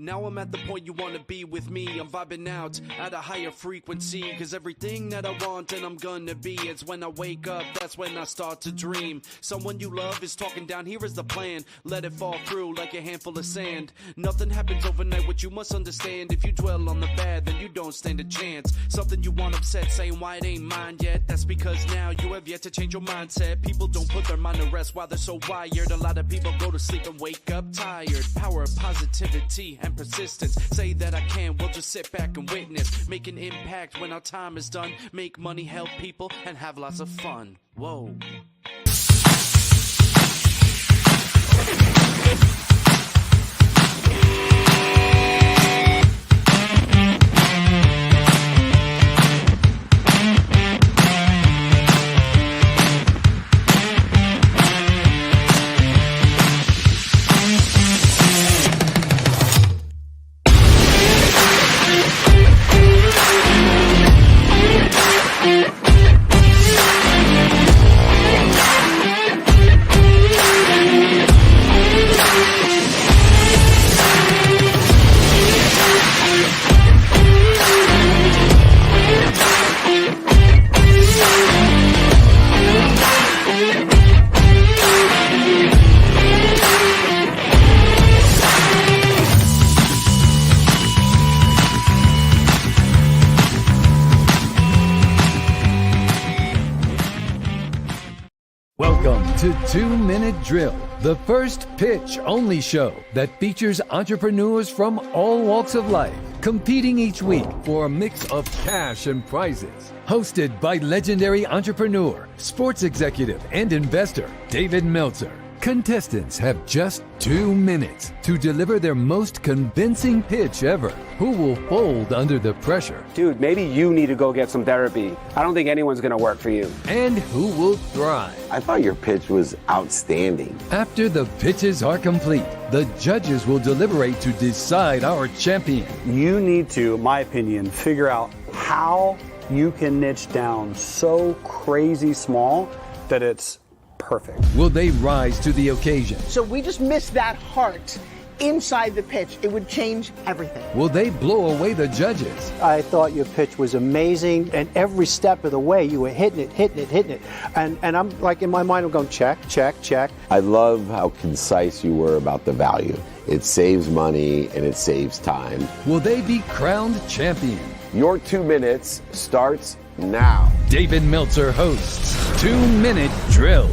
Now I'm at the point you wanna be with me. I'm vibing out at a higher frequency, cause everything that I want and I'm gonna be, it's when I wake up, that's when I start to dream. Someone you love is talking down, here is the plan. Let it fall through like a handful of sand. Nothing happens overnight, what you must understand. If you dwell on the bad, then you don't stand a chance. Something you want upset, saying why it ain't mine yet. That's because now you have yet to change your mindset. People don't put their mind to rest while they're so wired. A lot of people go to sleep and wake up tired. Power of positivity and persistence. Say that I can, we'll just sit back and witness. Make an impact when our time is done. Make money, help people, and have lots of fun. Whoa. Welcome to 2 Minute Drill, the first pitch-only show that features entrepreneurs from all walks of life, competing each week for a mix of cash and prizes. Hosted by legendary entrepreneur, sports executive, and investor, David Meltzer. Contestants have just 2 minutes to deliver their most convincing pitch ever. Who will fold under the pressure? Dude, maybe you need to go get some therapy. I don't think anyone's gonna work for you. And who will thrive? I thought your pitch was outstanding. After the pitches are complete, the judges will deliberate to decide our champion. You need to, in my opinion, figure out how you can niche down so crazy small that it's perfect. Will they rise to the occasion? So we just missed that heart inside the pitch. It would change everything. Will they blow away the judges? I thought your pitch was amazing, and every step of the way you were hitting it. And I'm like, in my mind, I'm going check, check, check. I love how concise you were about the value. It saves money and it saves time. Will they be crowned champion? Your 2 minutes starts now. David Meltzer hosts 2 Minute Drill.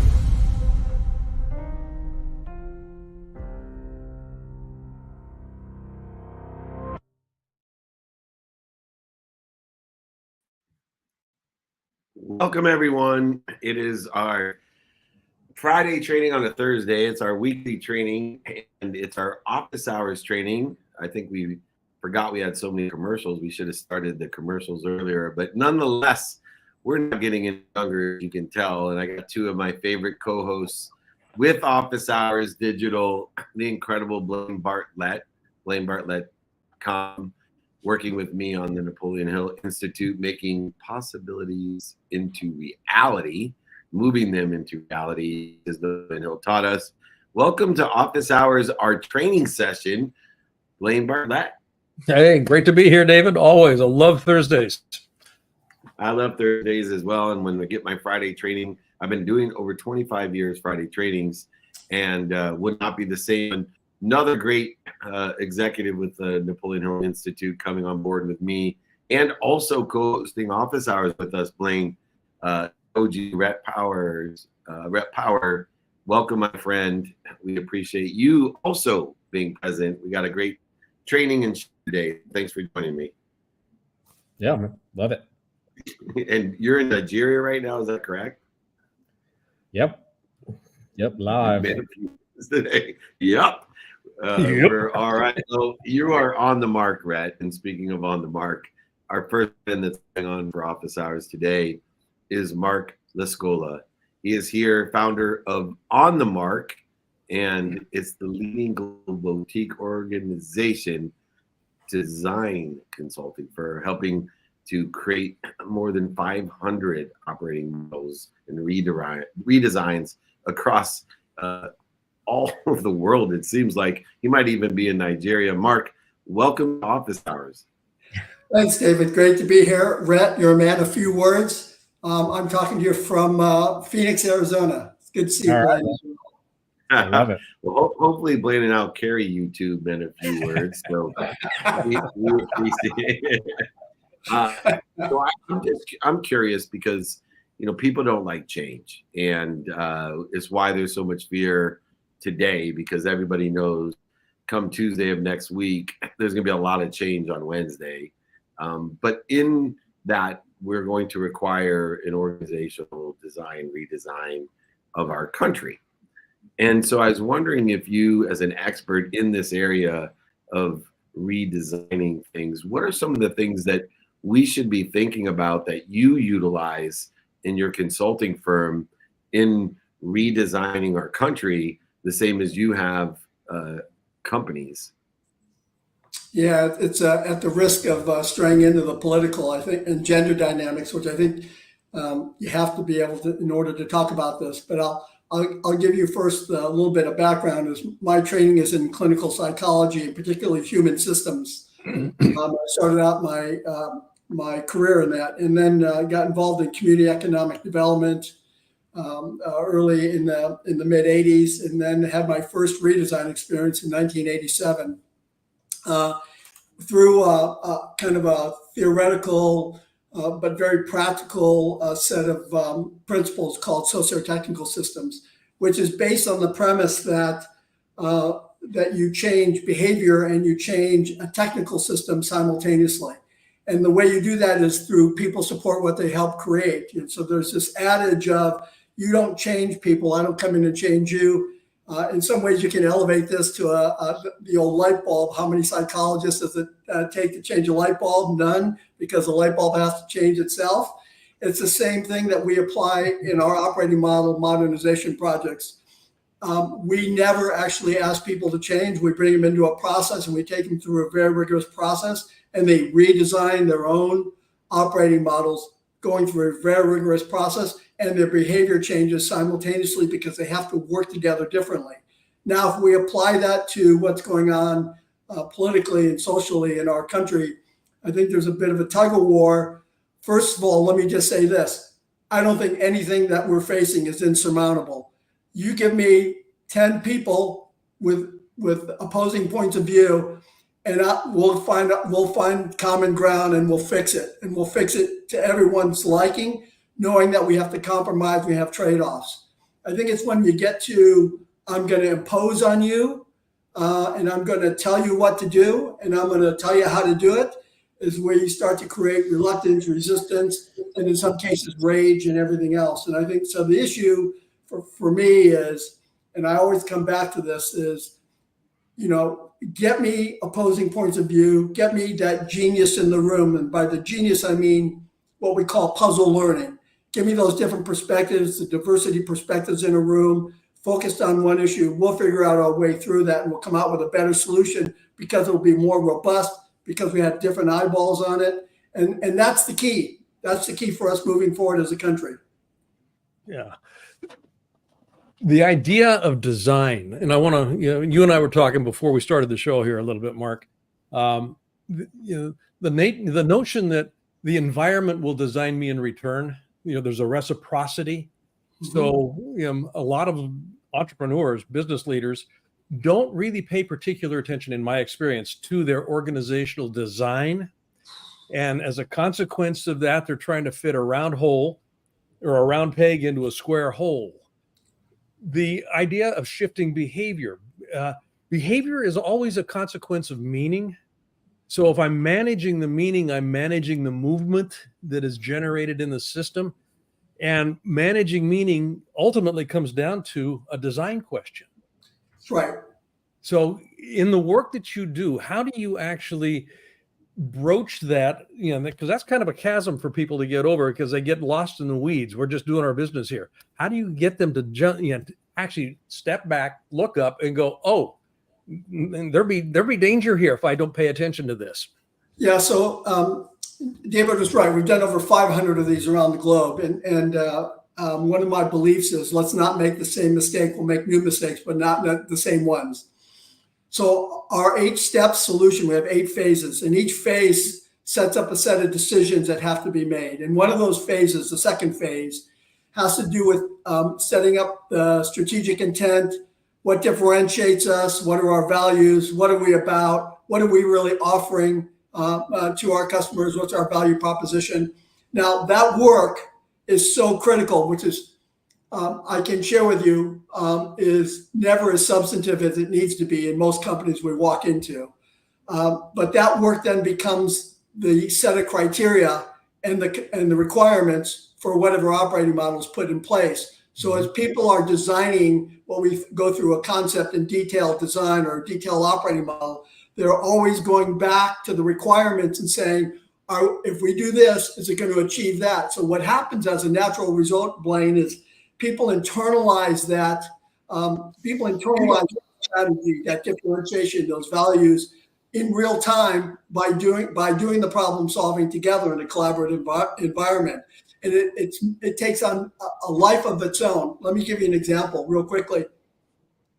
Welcome, everyone. It is our Friday training on a Thursday. It's our weekly training, and it's our office hours training. I think we forgot we had so many commercials. We should have started the commercials earlier, but nonetheless, we're not getting any younger, as you can tell. And I got 2 of my favorite co-hosts with Office Hours Digital, the incredible Blaine Bartlett, BlaineBartlett.com, working with me on the Napoleon Hill Institute, making possibilities into reality, moving them into reality, as Napoleon Hill taught us. Welcome to Office Hours, our training session. Blaine Bartlett. Hey, great to be here, David. Always. I love Thursdays. I love Thursdays as well. And when I get my Friday training, I've been doing over 25 years Friday trainings, and would not be the same. Another great executive with the Napoleon Hill Institute coming on board with me, and also co-hosting Office Hours with us, Blaine, OG Rep Power. Welcome, my friend. We appreciate you also being present. We got a great training and today. Thanks for joining me. Yeah, man. Love it. And you're in Nigeria right now, is that correct? Yep, live. Today. Yep. We're all right. So you are on the mark, Rhett. And speaking of on the mark, our first friend that's going on for Office Hours today is Mark Lascola. He is here, founder of On the Mark, and it's the leading global boutique organization, design consulting, for helping to create more than 500 operating models and redesigns across all of the world. It seems like he might even be in Nigeria. Mark, welcome to Office Hours. Thanks, David. Great to be here. Rhett, you're a man of few words. I'm talking to you from Phoenix, Arizona. It's good to see you. All right. I love it. Well, hopefully Blaine and I'll carry you two men a few words. So we appreciate it. So I'm curious because, you know, people don't like change, and it's why there's so much fear today, because everybody knows come Tuesday of next week, there's going to be a lot of change on Wednesday. But in that, we're going to require an organizational redesign of our country. And so I was wondering if you, as an expert in this area of redesigning things, what are some of the things that we should be thinking about that you utilize in your consulting firm in redesigning our country, the same as you have companies? Yeah, it's at the risk of straying into the political, I think, and gender dynamics, which I think you have to be able to in order to talk about this. But I'll give you first a little bit of background. Is my training is in clinical psychology, and particularly human systems. I started out my career in that, and then got involved in community economic development early in the mid '80s, and then had my first redesign experience in 1987 through kind of a theoretical but very practical set of principles called socio-technical systems, which is based on the premise that that you change behavior and you change a technical system simultaneously. And the way you do that is through people support what they help create. And so there's this adage of, you don't change people, I don't come in and change you. In some ways, you can elevate this to the old light bulb. How many psychologists does it take to change a light bulb? None, because the light bulb has to change itself. It's the same thing that we apply in our operating model modernization projects. We never actually ask people to change. We bring them into a process and we take them through a very rigorous process, and they redesign their own operating models going through a very rigorous process, and their behavior changes simultaneously because they have to work together differently. Now, if we apply that to what's going on politically and socially in our country, I think there's a bit of a tug of war. First of all, let me just say this. I don't think anything that we're facing is insurmountable. You give me 10 people with opposing points of view, and we'll find common ground, and we'll fix it. And we'll fix it to everyone's liking, knowing that we have to compromise, we have trade-offs. I think it's when you get to, I'm going to impose on you, and I'm going to tell you what to do, and I'm going to tell you how to do it, is where you start to create reluctance, resistance, and in some cases, rage and everything else. And I think, so the issue for me is, and I always come back to this, is, you know, get me opposing points of view, get me that genius in the room. And by the genius, I mean what we call puzzle learning. Give me those different perspectives, the diversity perspectives in a room, focused on one issue. We'll figure out our way through that, and we'll come out with a better solution because it'll be more robust, because we have different eyeballs on it. And that's the key. That's the key for us moving forward as a country. Yeah. The idea of design, and I want to, you and I were talking before we started the show here a little bit, Mark. The notion that the environment will design me in return. There's a reciprocity. Mm-hmm. So, a lot of entrepreneurs, business leaders, don't really pay particular attention, in my experience, to their organizational design. And as a consequence of that, they're trying to fit a round hole or a round peg into a square hole. The idea of shifting behavior. Behavior is always a consequence of meaning. So if I'm managing the meaning, I'm managing the movement that is generated in the system. And managing meaning ultimately comes down to a design question. That's right. So in the work that you do, how do you actually broach that? Because that's kind of a chasm for people to get over, because they get lost in the weeds. We're just doing our business here. How do you get them to actually step back, look up, and go, oh, there be danger here if I don't pay attention to this? Yeah. So David was right. We've done over 500 of these around the globe, and one of my beliefs is, let's not make the same mistake. We'll make new mistakes, but not the same ones. So our 8-step solution, we have 8 phases, and each phase sets up a set of decisions that have to be made. And one of those phases, the second phase, has to do with setting up the strategic intent, what differentiates us, what are our values, what are we about, what are we really offering to our customers, what's our value proposition. Now, that work is so critical, which is, I can share with you, is never as substantive as it needs to be in most companies we walk into. But that work then becomes the set of criteria and the requirements for whatever operating model is put in place. So as people are designing what we go through a concept and detailed design or detailed operating model, they're always going back to the requirements and saying, if we do this, is it going to achieve that? So what happens as a natural result, Blaine, is people internalize that. People internalize that strategy, that differentiation, those values in real time by doing the problem solving together in a collaborative environment. And it takes on a life of its own. Let me give you an example real quickly.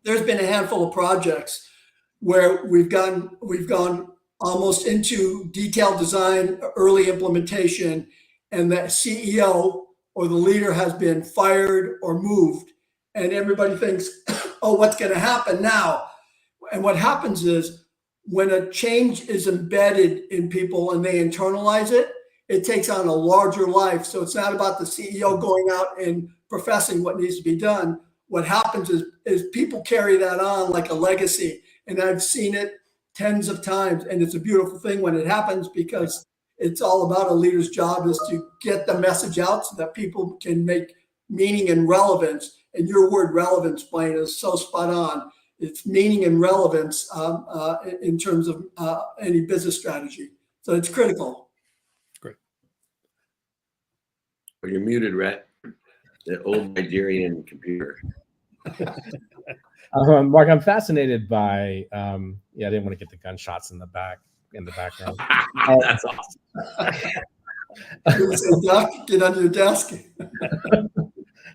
There's been a handful of projects where we've gone almost into detailed design, early implementation, and the CEO or the leader has been fired or moved, and everybody thinks, oh, what's going to happen now? And what happens is when a change is embedded in people and they internalize it, it takes on a larger life. So it's not about the CEO going out and professing what needs to be done. What happens is people carry that on like a legacy. And I've seen it tens of times. And it's a beautiful thing when it happens, because it's all about a leader's job is to get the message out so that people can make meaning and relevance. And your word relevance, Blaine, is so spot on. It's meaning and relevance in terms of any business strategy. So it's critical. Well, you're muted, Rhett. The old Nigerian computer. Mark, I'm fascinated by. I didn't want to get the gunshots in the background. That's awesome. Duck, get under your desk.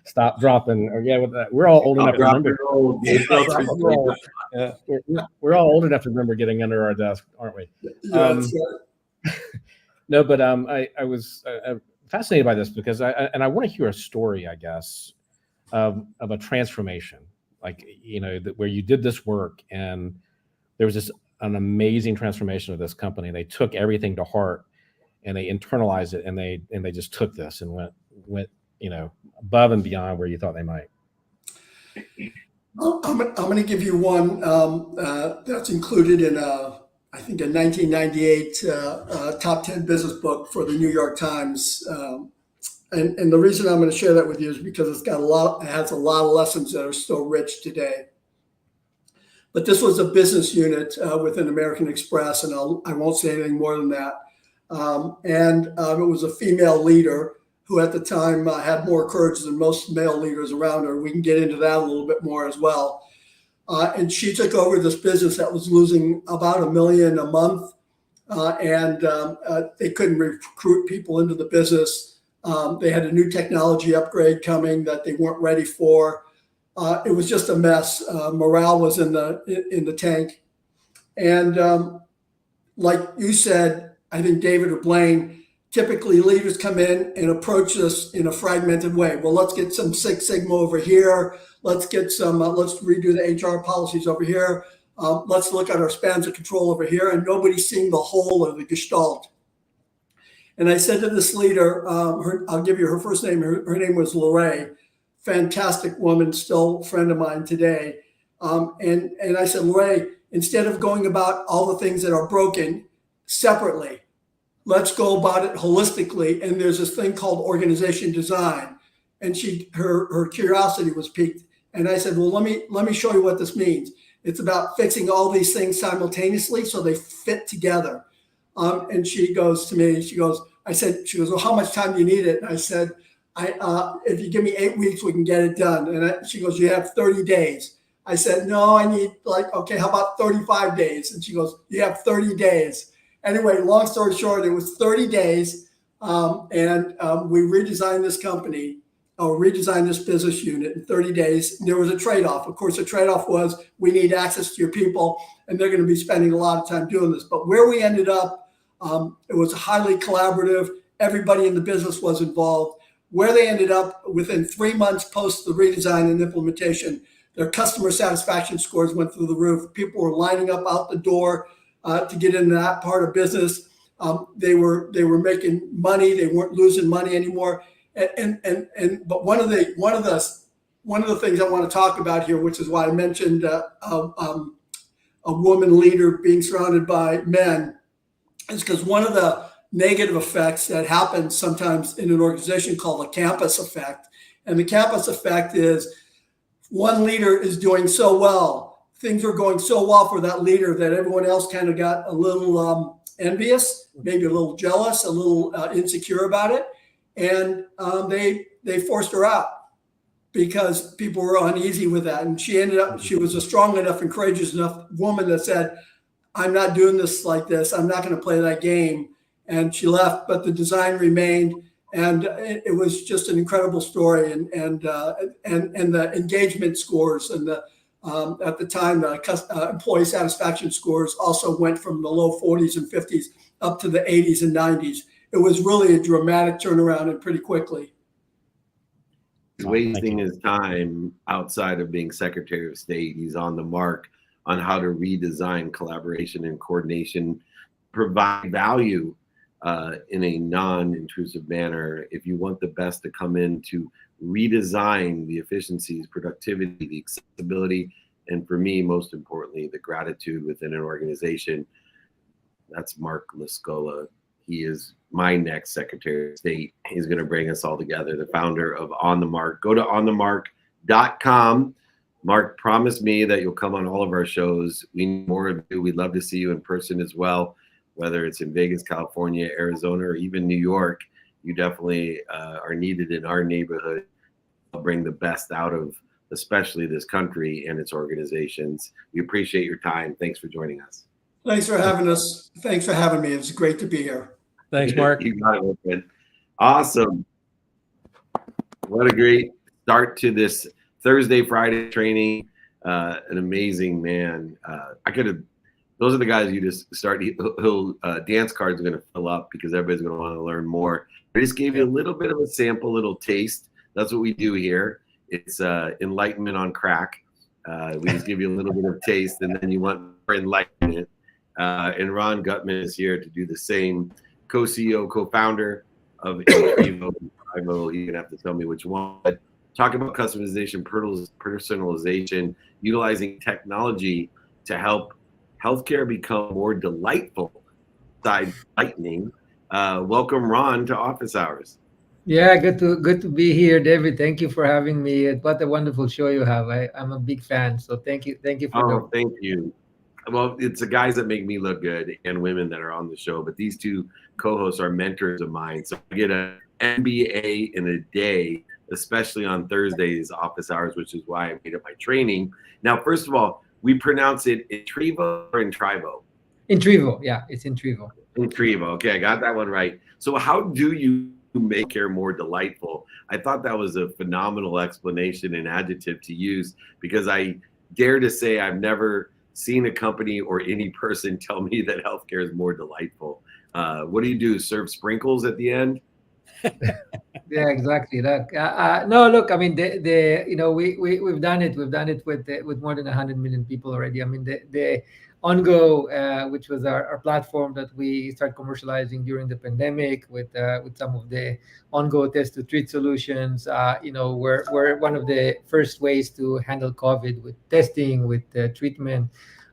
Stop dropping. We're all old enough to remember. We're all old enough to remember getting under our desk, aren't we? Yeah, no, but I was fascinated by this because I want to hear a story, I guess, of a transformation, like where you did this work and there was an amazing transformation of this company. They took everything to heart and they internalized it, and they just took this and went above and beyond where you thought they might. I'm going to give you one that's included in I think a 1998 top 10 business book for the New York Times. And the reason I'm going to share that with you is because it has a lot of lessons that are still rich today. But this was a business unit within American Express, and I won't say anything more than that. It was a female leader who at the time had more courage than most male leaders around her. We can get into that a little bit more as well. And she took over this business that was losing about $1 million a month. They couldn't recruit people into the business. They had a new technology upgrade coming that they weren't ready for. It was just a mess. Morale was in the tank. And like you said, I think David or Blaine, typically leaders come in and approach us in a fragmented way. Well, let's get some Six Sigma over here. Let's get some, let's redo the HR policies over here. Let's look at our spans of control over here. And nobody's seeing the whole of the gestalt. And I said to this leader, I'll give you her first name. Her name was Lorraine. Fantastic woman, still a friend of mine today. And I said, Lorraine, instead of going about all the things that are broken separately, let's go about it holistically. And there's this thing called organization design. And her curiosity was piqued. And I said, well, let me show you what this means. It's about fixing all these things simultaneously so they fit together. And she goes to me, she goes, well, how much time do you need it? And I said, if you give me 8 weeks, we can get it done. And she goes, you have 30 days. I said, no, I need okay, how about 35 days? And she goes, you have 30 days. Anyway, long story short, it was 30 days. We redesigned this company I'll redesign this business unit in 30 days. There was a trade-off. Of course, the trade-off was we need access to your people, and they're going to be spending a lot of time doing this. But where we ended up, it was highly collaborative. Everybody in the business was involved. Where they ended up, within 3 months post the redesign and implementation, their customer satisfaction scores went through the roof. People were lining up out the door to get into that part of business. They were making money. They weren't losing money anymore. But one of the things I want to talk about here, which is why I mentioned a woman leader being surrounded by men, is because one of the negative effects that happens sometimes in an organization called a campus effect. And the campus effect is one leader is doing so well, things are going so well for that leader that everyone else kind of got a little envious, maybe a little jealous, a little insecure about it. And they forced her out because people were uneasy with that. And she was a strong enough and courageous enough woman that said, I'm not doing this like this. I'm not going to play that game. And she left, but the design remained. And it was just an incredible story. And the engagement scores and the at the time, the employee satisfaction scores also went from the low 40s and 50s up to the 80s and 90s. It was really a dramatic turnaround and pretty quickly. He's wasting his time outside of being Secretary of State. He's on the mark on how to redesign collaboration and coordination, provide value in a non-intrusive manner. If you want the best to come in to redesign the efficiencies, productivity, the accessibility, and for me, most importantly, the gratitude within an organization, that's Mark Lascola. He is my next Secretary of State. He's going to bring us all together, the founder of On the Mark. Go to onthemark.com. Mark promised me that you'll come on all of our shows. We need more of you. We'd love to see you in person as well, whether it's in Vegas, California, Arizona, or even New York. You definitely are needed in our neighborhood. I'll bring the best out of especially this country and its organizations. We appreciate your time. Thanks for joining us. Thanks for having us. Thanks for having me. It's great to be here. Thanks, Mark. You got it, man. Awesome. What a great start to this Thursday, Friday training. An amazing man. Those are the guys you just start. Dance cards are going to fill up because everybody's going to want to learn more. I just gave you a little bit of a sample, little taste. That's what we do here. It's enlightenment on crack. We just give you a little bit of taste, and then you want more enlightenment. And Ron Gutman is here to do the same. Co-CEO, co-founder of Intrivo. You're going to have to tell me which one. But talk about customization, personalization, utilizing technology to help healthcare become more delightful. Lightning. Welcome, Ron, to Office Hours. Yeah, good to be here, David. Thank you for having me. What a wonderful show you have. I'm a big fan, so thank you for. Thank you. Well, it's the guys that make me look good and women that are on the show, but these two co-hosts are mentors of mine. So I get an MBA in a day, especially on Thursdays, Office Hours, which is why I made it my training. Now, first of all, we pronounce it Intrivo or Intrivo? Intrivo, yeah, it's Intrivo. Intrivo, okay, I got that one right. So how do you make care more delightful? I thought that was a phenomenal explanation and adjective to use, because I dare to say I've never seen a company or any person tell me that healthcare is more delightful. What do you do? Serve sprinkles at the end? Yeah, exactly. No, look, I mean, we've done it. We've done it with more than 100 million people already. I mean, the OnGo, which was our platform that we started commercializing during the pandemic with some of the OnGo test to treat solutions. We're one of the first ways to handle COVID with testing, with treatment.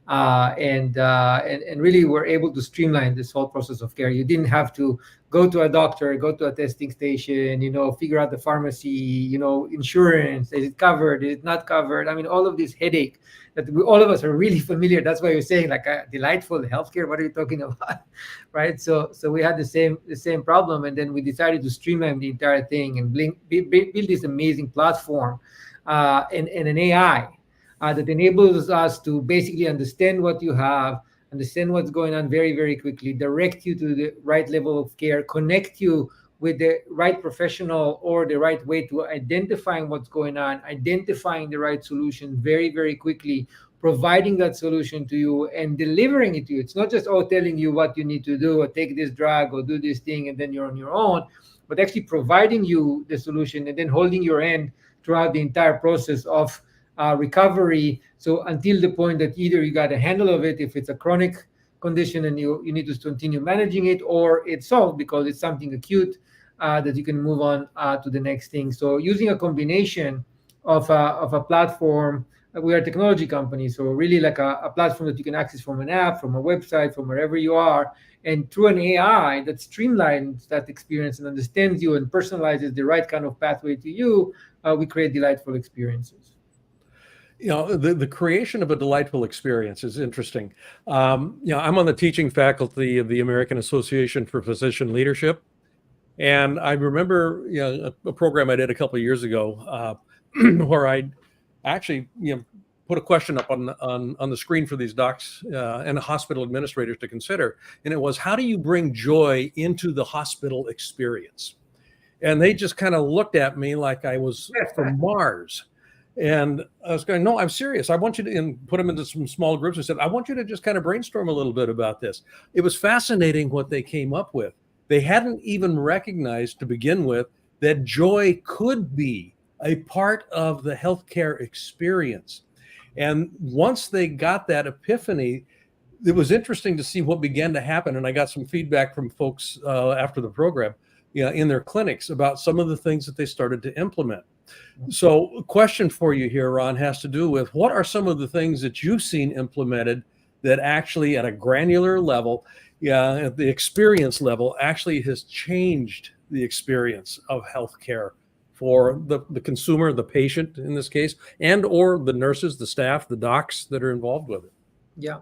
And really we're able to streamline this whole process of care. You didn't have to go to a doctor, go to a testing station, figure out the pharmacy, insurance, is it covered, is it not covered? I mean, all of this headache that all of us are really familiar. That's why you're saying like delightful healthcare. What are you talking about? Right? So we had the same problem, and then we decided to streamline the entire thing and build this amazing platform and an AI that enables us to basically understand what you have, understand what's going on very, very quickly, direct you to the right level of care, connect you with the right professional or the right way to identifying what's going on, identifying the right solution very, very quickly, providing that solution to you and delivering it to you. It's not just, telling you what you need to do or take this drug or do this thing and then you're on your own, but actually providing you the solution and then holding your hand throughout the entire process of recovery. So until the point that either you got a handle of it, if it's a chronic condition and you need to continue managing it, or it's solved because it's something acute that you can move on to the next thing. So using a combination of a platform, we are a technology company, so really like a platform that you can access from an app, from a website, from wherever you are, and through an AI that streamlines that experience and understands you and personalizes the right kind of pathway to you, we create delightful experiences. The creation of a delightful experience is interesting. I'm on the teaching faculty of the American Association for Physician Leadership. And I remember a program I did a couple of years ago where I actually put a question up on the screen for these docs and hospital administrators to consider. And it was, how do you bring joy into the hospital experience? And they just kind of looked at me like I was from Mars. And I was going, no, I'm serious. I want you to, and put them into some small groups and said, I want you to just kind of brainstorm a little bit about this. It was fascinating what they came up with. They hadn't even recognized to begin with that joy could be a part of the healthcare experience. And once they got that epiphany, it was interesting to see what began to happen. And I got some feedback from folks after the program in their clinics about some of the things that they started to implement. So a question for you here, Ron, has to do with what are some of the things that you've seen implemented that actually at a granular level, at the experience level, actually has changed the experience of healthcare for the consumer, the patient in this case, and or the nurses, the staff, the docs that are involved with it? Yeah,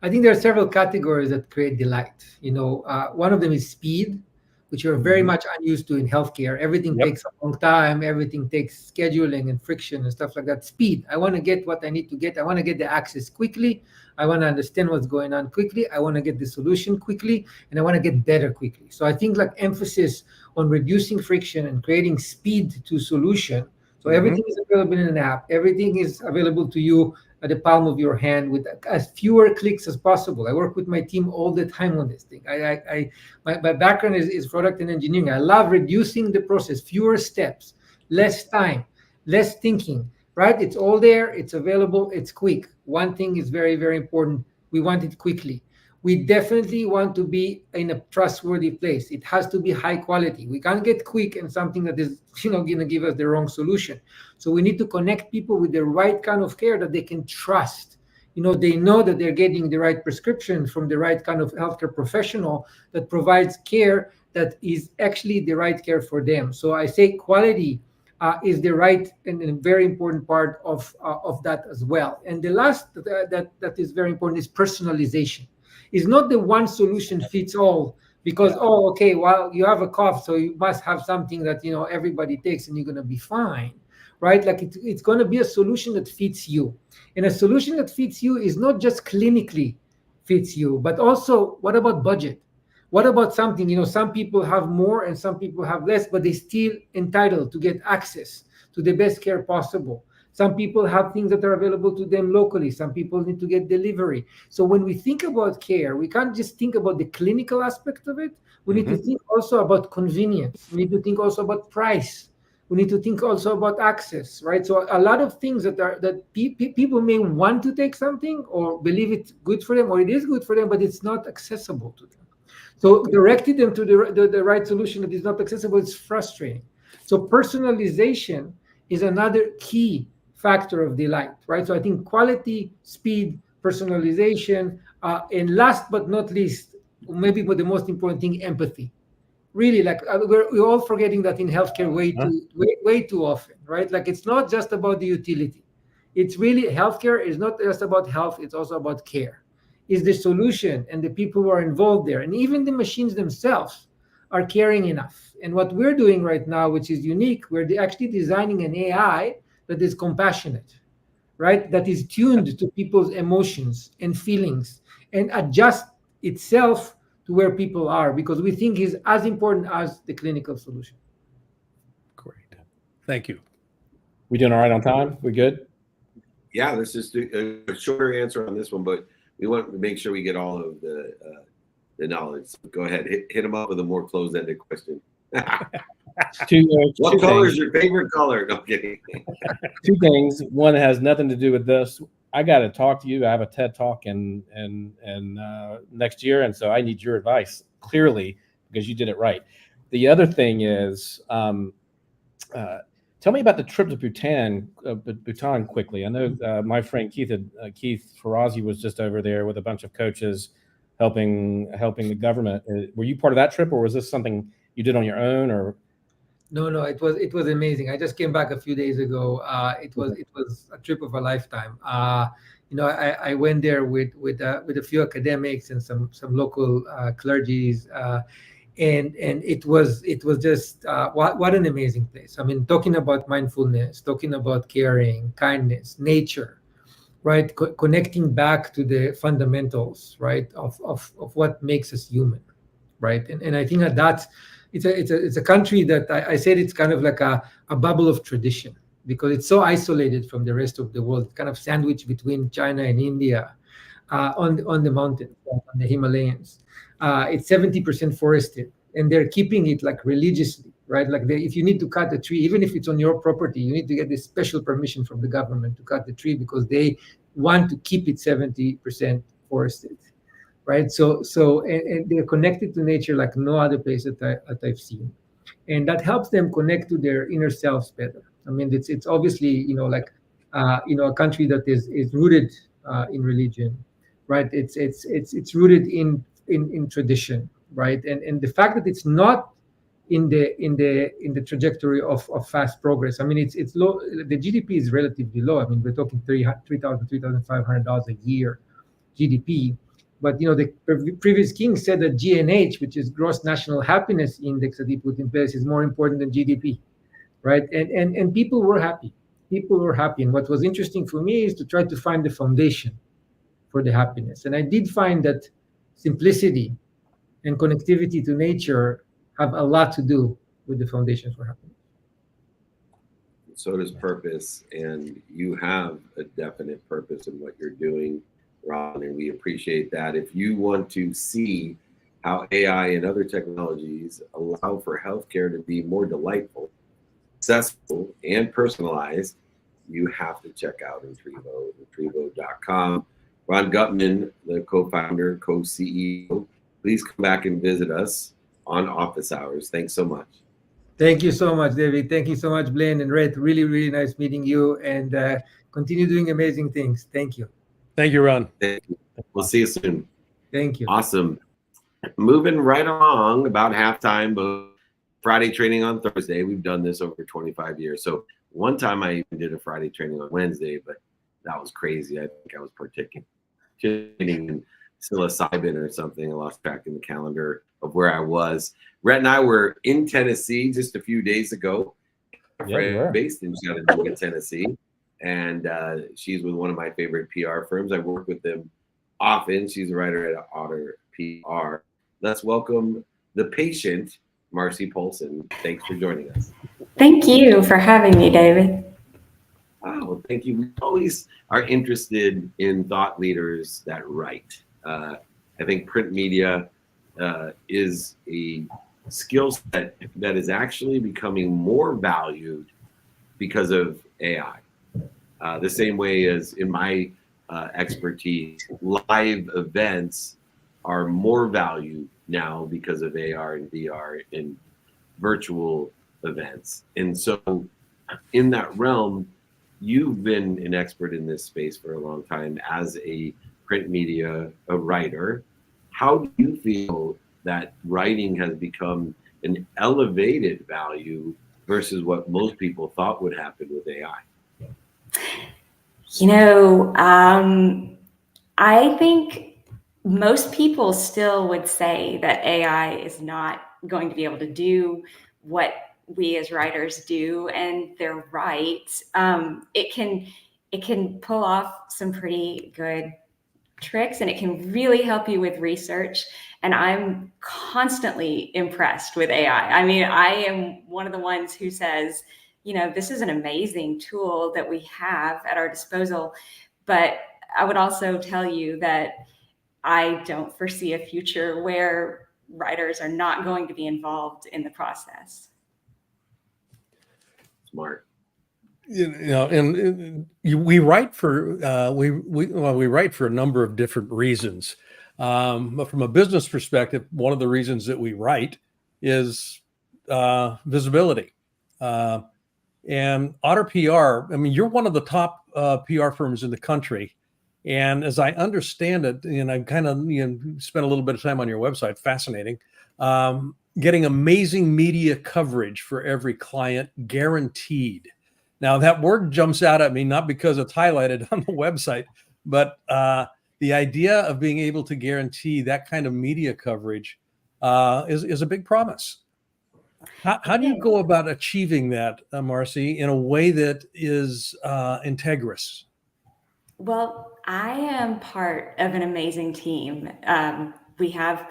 I think there are several categories that create delight. One of them is speed, which you're very much unused to in healthcare. Everything takes a long time. Everything takes scheduling and friction and stuff like that. Speed. I want to get what I need to get. I want to get the access quickly. I want to understand what's going on quickly. I want to get the solution quickly, and I want to get better quickly. So I think like emphasis on reducing friction and creating speed to solution. So everything is available in an app. Everything is available to you at the palm of your hand with as fewer clicks as possible. I work with my team all the time on this thing. My background is product and engineering. I love reducing the process, fewer steps, less time, less thinking, right? It's all there, it's available, it's quick. One thing is very, very important. We want it quickly. We definitely want to be in a trustworthy place. It has to be high quality. We can't get quick and something that is, going to give us the wrong solution. So we need to connect people with the right kind of care that they can trust. They know that they're getting the right prescription from the right kind of healthcare professional that provides care that is actually the right care for them. So I say quality is the right and a very important part of that as well. And the last that is very important is personalization. It's not the one solution fits all because, you have a cough, so you must have something that, everybody takes and you're going to be fine, right? Like it's going to be a solution that fits you. And a solution that fits you is not just clinically fits you, but also what about budget? What about something, some people have more and some people have less, but they still entitled to get access to the best care possible. Some people have things that are available to them locally. Some people need to get delivery. So when we think about care, we can't just think about the clinical aspect of it. We need to think also about convenience. We need to think also about price. We need to think also about access, right? So a lot of things that people may want to take something or believe it's good for them or it is good for them, but it's not accessible to them. So directing them to the right solution that is not accessible is frustrating. So personalization is another key factor of delight, right? So I think quality, speed, personalization, and last but not least, maybe the most important thing, empathy. Really, like we're all forgetting that in healthcare way too often, right? Like it's not just about the utility. It's really healthcare is not just about health; it's also about care. Is the solution and the people who are involved there, and even the machines themselves, are caring enough? And what we're doing right now, which is unique, we're actually designing an AI that is compassionate, right? That is tuned to people's emotions and feelings and adjust itself to where people are, because we think is as important as the clinical solution. Great. Thank you. We doing all right on time? We good? Yeah, let's just do a shorter answer on this one, but we want to make sure we get all of the knowledge. So go ahead, hit them up with a more closed-ended question. What color is your favorite color? No, I'm kidding. Two things. One has nothing to do with this. I got to talk to you. I have a TED Talk in next year, and so I need your advice clearly because you did it right. The other thing is, tell me about the trip to Bhutan quickly. I know my friend Keith Farazi was just over there with a bunch of coaches helping the government. Were you part of that trip, or was this something you did on your own? Or No, it was amazing. I just came back a few days ago. It was a trip of a lifetime. I went there with a few academics and some local clergies, and it was just what an amazing place. I mean, talking about mindfulness, talking about caring, kindness, nature, right? Connecting back to the fundamentals, right, of what makes us human, right? And I think that it's a country that I said it's kind of like a bubble of tradition, because it's so isolated from the rest of the world, kind of sandwiched between China and India, on the mountains, on the Himalayas. It's 70% forested, and they're keeping it like religiously, right? Like if you need to cut a tree, even if it's on your property, you need to get this special permission from the government to cut the tree because they want to keep it 70% forested. Right, so and they're connected to nature like no other place that I've seen, and that helps them connect to their inner selves better. I mean, it's obviously a country that is rooted in religion, right? It's rooted in tradition, right? And the fact that it's not in the trajectory of fast progress. I mean, it's low. The GDP is relatively low. I mean, we're talking $3,500 a year GDP. But the previous king said that GNH, which is Gross National Happiness Index that he put in place, is more important than GDP, right? And people were happy. People were happy. And what was interesting for me is to try to find the foundation for the happiness. And I did find that simplicity and connectivity to nature have a lot to do with the foundation for happiness. So does purpose, and you have a definite purpose in what you're doing, Ron, and we appreciate that. If you want to see how AI and other technologies allow for healthcare to be more delightful, accessible, and personalized, you have to check out Intrivo, Intrivo.com. Ron Gutman, the co-founder, co-CEO, please come back and visit us on office hours. Thanks so much. Thank you so much, David. Thank you so much, Blaine and Red. Really, really nice meeting you, and continue doing amazing things. Thank you. Thank you, Ron. Thank you. We'll see you soon. Thank you. Awesome. Moving right along, about halftime, but Friday training on Thursday. We've done this over 25 years. So one time I even did a Friday training on Wednesday, but that was crazy. I think I was partaking in psilocybin or something. I lost track in the calendar of where I was. Rhett and I were in Tennessee just a few days ago. Based in Chattanooga, Tennessee. And she's with one of my favorite PR firms. I work with them often. She's a writer at Otter PR. Let's welcome the patient, Marcy Polson. Thanks for joining us. Thank you for having me, David. Oh, thank you. We always are interested in thought leaders that write. I think print media is a skill set that is actually becoming more valued because of AI. The same way as in my expertise, live events are more valued now because of AR and VR and virtual events. And so in that realm, you've been an expert in this space for a long time as a print media writer. How do you feel that writing has become an elevated value versus what most people thought would happen with AI? I think most people still would say that AI is not going to be able to do what we as writers do, and they're right. It can pull off some pretty good tricks, and it can really help you with research. And I'm constantly impressed with AI. I mean, I am one of the ones who says, you know, this is an amazing tool that we have at our disposal. But I would also tell you that I don't foresee a future where writers are not going to be involved in the process. Smart. You know, and we write for we write for a number of different reasons. But from a business perspective, one of the reasons that we write is visibility. And Otter PR, I mean, you're one of the top PR firms in the country. And as I understand it, and I've kind of spent a little bit of time on your website, fascinating, getting amazing media coverage for every client, guaranteed. Now, that word jumps out at me, not because it's highlighted on the website, but the idea of being able to guarantee that kind of media coverage is a big promise. How do you go about achieving that, Marcy, in a way that is integrous? Well, I am part of an amazing team. We have,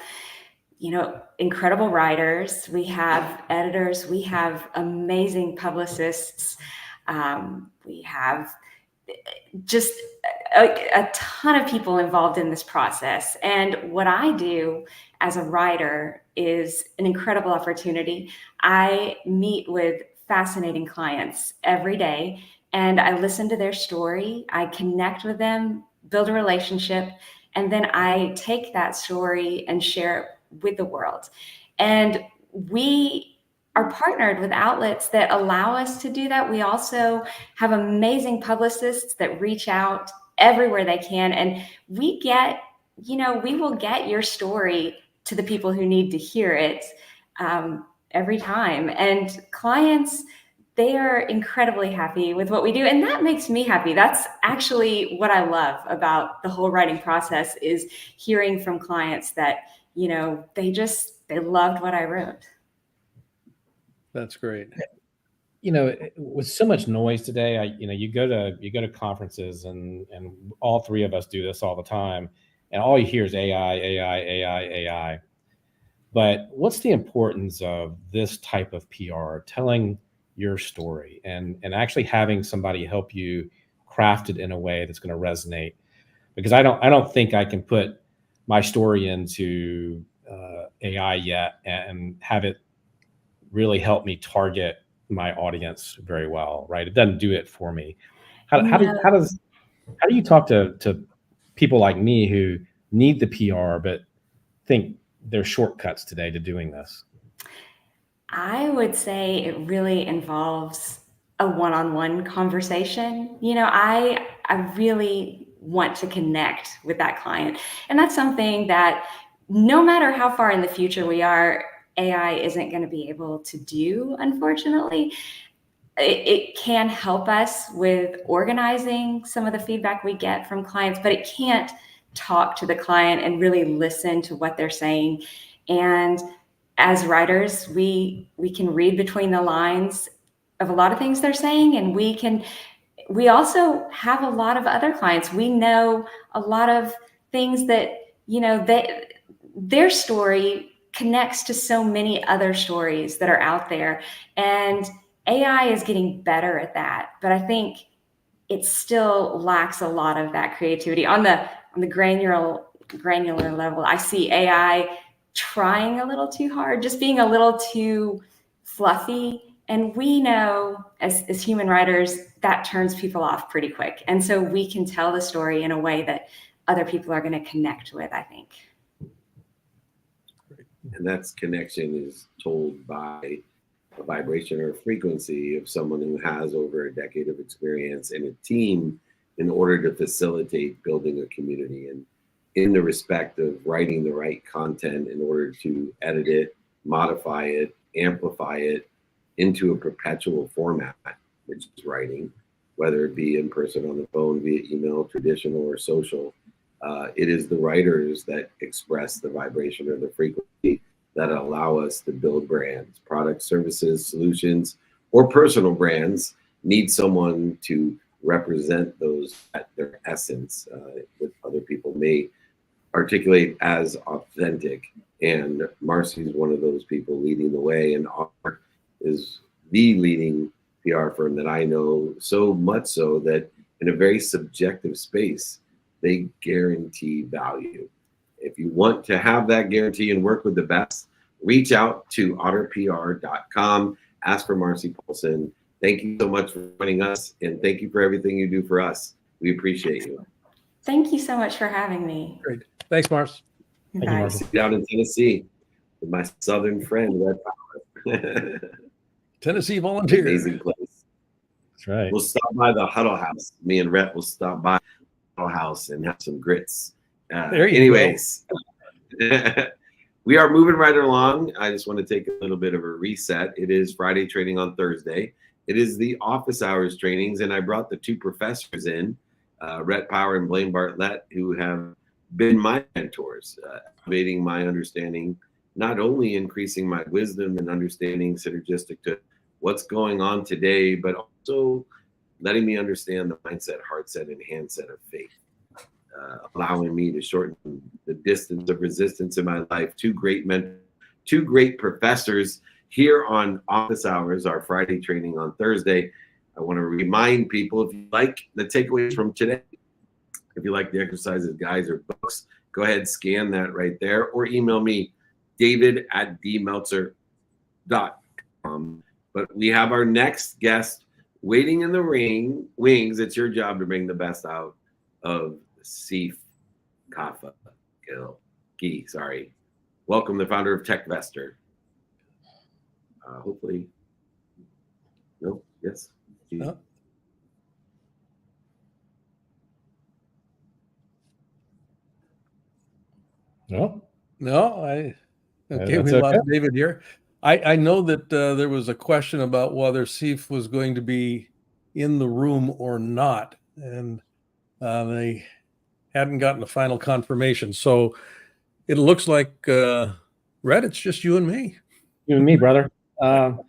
you know, incredible writers. We have editors. We have amazing publicists. We have just a ton of people involved in this process. And what I do as a writer is an incredible opportunity. I meet with fascinating clients every day, and I listen to their story. I connect with them, build a relationship, and then I take that story and share it with the world. And we are partnered with outlets that allow us to do that. We also have amazing publicists that reach out everywhere they can. And we get, you know, we will get your story to the people who need to hear it every time. And clients, they are incredibly happy with what we do. And that makes me happy. That's actually what I love about the whole writing process, is hearing from clients that, you know, they loved what I wrote. That's great. You know, with so much noise today, you go to conferences, and all three of us do this all the time, and all you hear is AI, AI, AI, AI. But what's the importance of this type of PR, telling your story and actually having somebody help you craft it in a way that's going to resonate? Because I don't think I can put my story into AI yet and have it really help me target my audience very well, right? It doesn't do it for me. How do you talk to people like me who need the PR but think there's shortcuts today to doing this? I would say it really involves a one-on-one conversation. You know, I really want to connect with that client. And that's something that no matter how far in the future we are, AI isn't going to be able to do, unfortunately. It can help us with organizing some of the feedback we get from clients, but it can't talk to the client and really listen to what they're saying. And as writers, we can read between the lines of a lot of things they're saying, and we also have a lot of other clients. We know a lot of things that, you know, their story connects to so many other stories that are out there. And AI is getting better at that, but I think it still lacks a lot of that creativity. On the granular level, I see AI trying a little too hard, just being a little too fluffy. And we know as human writers, that turns people off pretty quick. And so we can tell the story in a way that other people are going to connect with, I think. And that connection is told by a vibration or a frequency of someone who has over a decade of experience in a team in order to facilitate building a community, and in the respect of writing the right content in order to edit it, modify it, amplify it into a perpetual format, which is writing, whether it be in person, on the phone, via email, traditional or social. It is the writers that express the vibration or the frequency that allow us to build brands, products, services, solutions, or personal brands need someone to represent those at their essence, with other people and they articulate as authentic. And Marcy's one of those people leading the way, and ARC is the leading PR firm that I know, so much so that in a very subjective space, they guarantee value. If you want to have that guarantee and work with the best, reach out to otterpr.com, ask for Marcy Paulson. Thank you so much for joining us, and thank you for everything you do for us. We appreciate you. Thank you so much for having me. Great. Thanks, Mars. Thank you, Marcy. Down in Tennessee with my southern friend, Red Power. Tennessee Volunteer. Amazing place. That's right. We'll stop by the Huddle House. Me and Rhett will stop by the Huddle House and have some grits. There you anyways, we are moving right along. I just want to take a little bit of a reset. It is Friday training on Thursday. It is the office hours trainings, and I brought the two professors in, Rhett Power and Blaine Bartlett, who have been my mentors, elevating my understanding, not only increasing my wisdom and understanding synergistic to what's going on today, but also letting me understand the mindset, heart set, and hand set of faith, allowing me to shorten the distance of resistance in my life. Two great professors here on Office Hours, our Friday training on Thursday. I want to remind people, if you like the takeaways from today, if you like the exercises, guides, or books, go ahead, scan that right there, or email me, david@dmeltzer.com. But we have our next guest waiting in the wings. It's your job to bring the best out of Seif Kaffa-Gil. Sorry. Welcome, the founder of TechVestor. Hopefully. No? Yes? No. Okay, we lost David here. I know that there was a question about whether Seif was going to be in the room or not, and they hadn't gotten a final confirmation. So it looks like, Rhett, it's just you and me. You and me, brother. What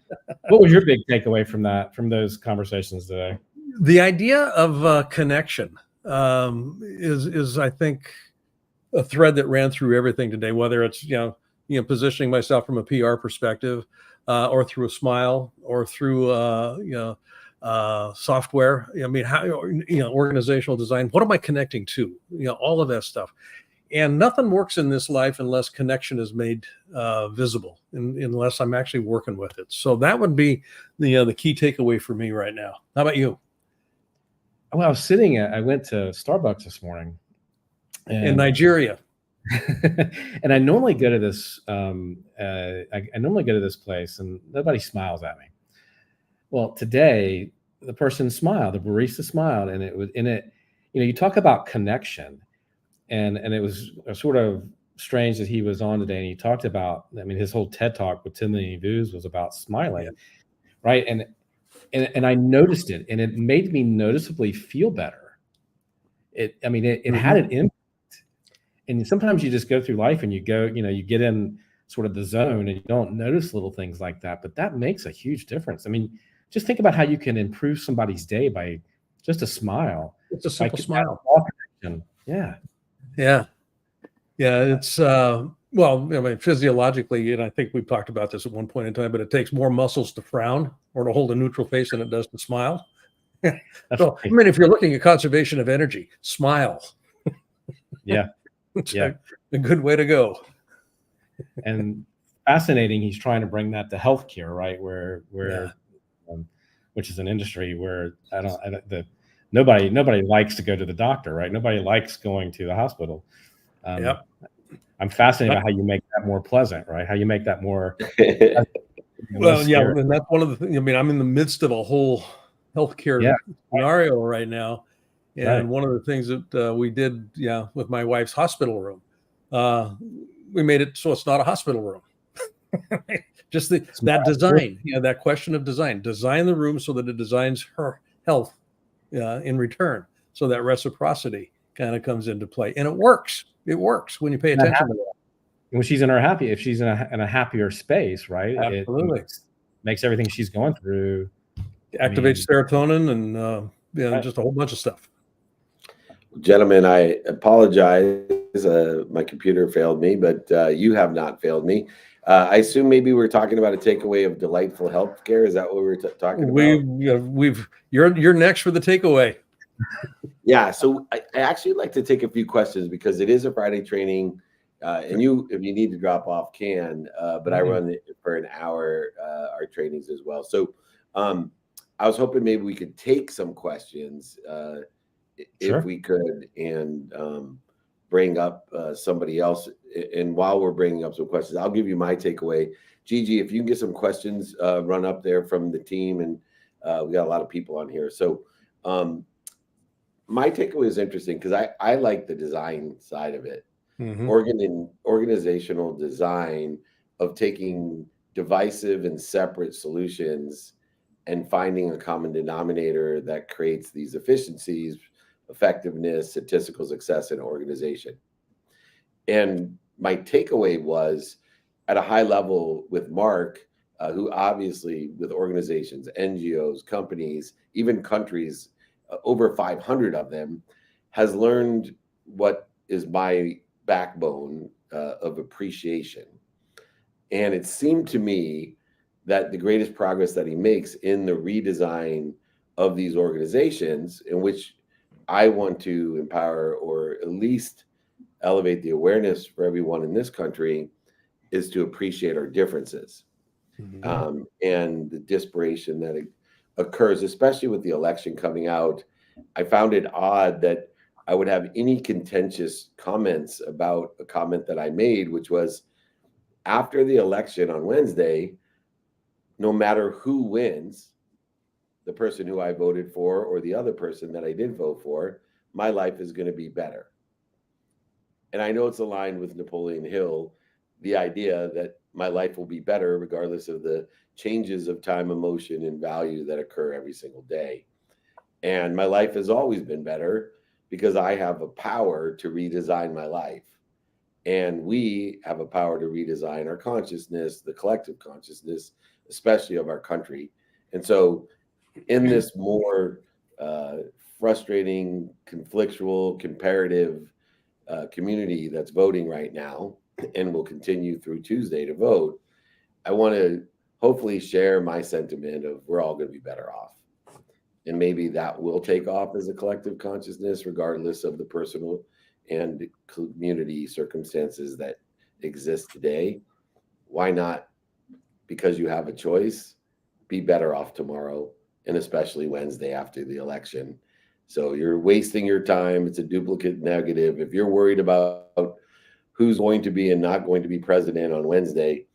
was your big takeaway from those conversations today? The idea of connection is I think a thread that ran through everything today, whether it's positioning myself from a PR perspective, or through a smile, or through software. I mean, how organizational design. What am I connecting to? All of that stuff. And nothing works in this life unless connection is made visible, unless I'm actually working with it. So that would be the key takeaway for me right now. How about you? Well, I went to Starbucks this morning. In Nigeria. And I normally go to this. I normally go to this place, and nobody smiles at me. Well, today the person smiled. The barista smiled, and it was in it. You talk about connection, and it was sort of strange that he was on today, and he talked about. I mean, his whole TED talk with 10 million views was about smiling, right? And I noticed it, and it made me noticeably feel better. It had an impact. And sometimes you just go through life and you get in sort of the zone and you don't notice little things like that, but that makes a huge difference. I mean, just think about how you can improve somebody's day by just a smile. It's a simple smile. Yeah. It's physiologically, and I think we've talked about this at one point in time, but it takes more muscles to frown or to hold a neutral face than it does to smile. So, if you're looking at conservation of energy, smile. Yeah. A good way to go. And fascinating, he's trying to bring that to healthcare, right? Which is an industry where nobody likes to go to the doctor, right? Nobody likes going to the hospital. I'm fascinated by how you make that more pleasant, right? How you make that more. Well, yeah, and that's one of the things. I mean, I'm in the midst of a whole healthcare scenario right now. And one of the things that we did, with my wife's hospital room, we made it so it's not a hospital room. Just that design, that question of design the room so that it designs her health in return. So that reciprocity kind of comes into play, and it works. It works when you pay attention to that. When she's if she's in a happier space, right? Absolutely. It makes everything she's going through. Activates serotonin and just a whole bunch of stuff. Gentlemen, I apologize. My computer failed me, but you have not failed me. I assume maybe we're talking about a takeaway of delightful healthcare. Is that what we're talking about? You're next for the takeaway. Yeah, so I actually like to take a few questions because it is a Friday training, and if you need to drop off, can. But I run it for an hour, our trainings as well. So I was hoping maybe we could take some questions if we could, and bring up somebody else. And while we're bringing up some questions, I'll give you my takeaway. Gigi, if you can get some questions run up there from the team, and we got a lot of people on here. So my takeaway is interesting because I like the design side of it. Organizational design of taking divisive and separate solutions and finding a common denominator that creates these efficiencies, effectiveness, statistical success in an organization. And my takeaway was at a high level with Mark, who obviously with organizations, NGOs, companies, even countries, over 500 of them, has learned what is my backbone of appreciation. And it seemed to me that the greatest progress that he makes in the redesign of these organizations, in which I want to empower or at least elevate the awareness for everyone in this country, is to appreciate our differences and the disparation that occurs, especially with the election coming out. I found it odd that I would have any contentious comments about a comment that I made, which was after the election on Wednesday, no matter who wins, the person who I voted for or the other person that I did vote for, my life is going to be better. And I know it's aligned with Napoleon Hill, the idea that my life will be better regardless of the changes of time, emotion, and value that occur every single day. And my life has always been better because I have a power to redesign my life. And we have a power to redesign our consciousness, the collective consciousness, especially of our country. And so in this more frustrating, conflictual, comparative community that's voting right now and will continue through Tuesday to vote, I want to hopefully share my sentiment of we're all going to be better off. And maybe that will take off as a collective consciousness, regardless of the personal and community circumstances that exist today. Why not? Because you have a choice, be better off tomorrow, and especially Wednesday after the election. So you're wasting your time. It's a duplicate negative. If you're worried about who's going to be and not going to be president on Wednesday,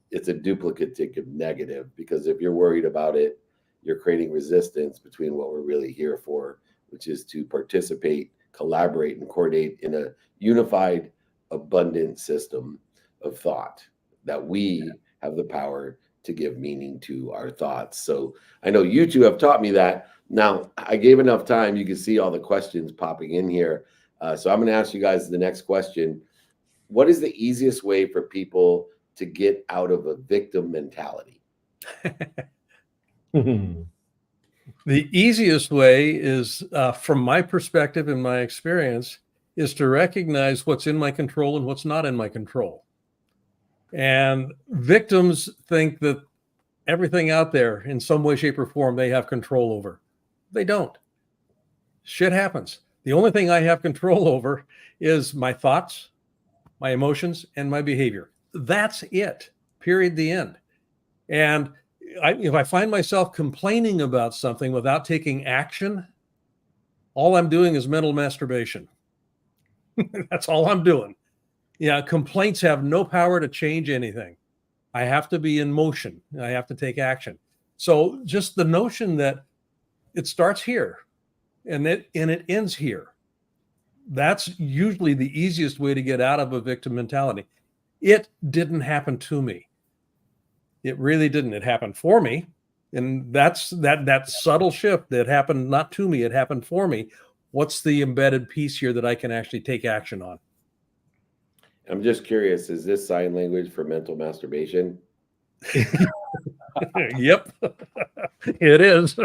it's a duplicative negative, because if you're worried about it, you're creating resistance between what we're really here for, which is to participate, collaborate, and coordinate in a unified, abundant system of thought that we have the power to give meaning to our thoughts. So I know you two have taught me that. Now, I gave enough time. You can see all the questions popping in here. So I'm going to ask you guys the next question. What is the easiest way for people to get out of a victim mentality? The easiest way is, from my perspective and my experience, is to recognize what's in my control and what's not in my control. And victims think that everything out there in some way, shape, or form they have control over. They don't. Shit happens. The only thing I have control over is my thoughts, my emotions, and my behavior. That's it. Period. The end. And if I find myself complaining about something without taking action, all I'm doing is mental masturbation. That's all I'm doing. Yeah, complaints have no power to change anything. I have to be in motion. I have to take action. So just the notion that it starts here and it ends here. That's usually the easiest way to get out of a victim mentality. It didn't happen to me. It really didn't. It happened for me. And that's that subtle shift that happened not to me, it happened for me. What's the embedded piece here that I can actually take action on? I'm just curious, is this sign language for mental masturbation? Yep, it is.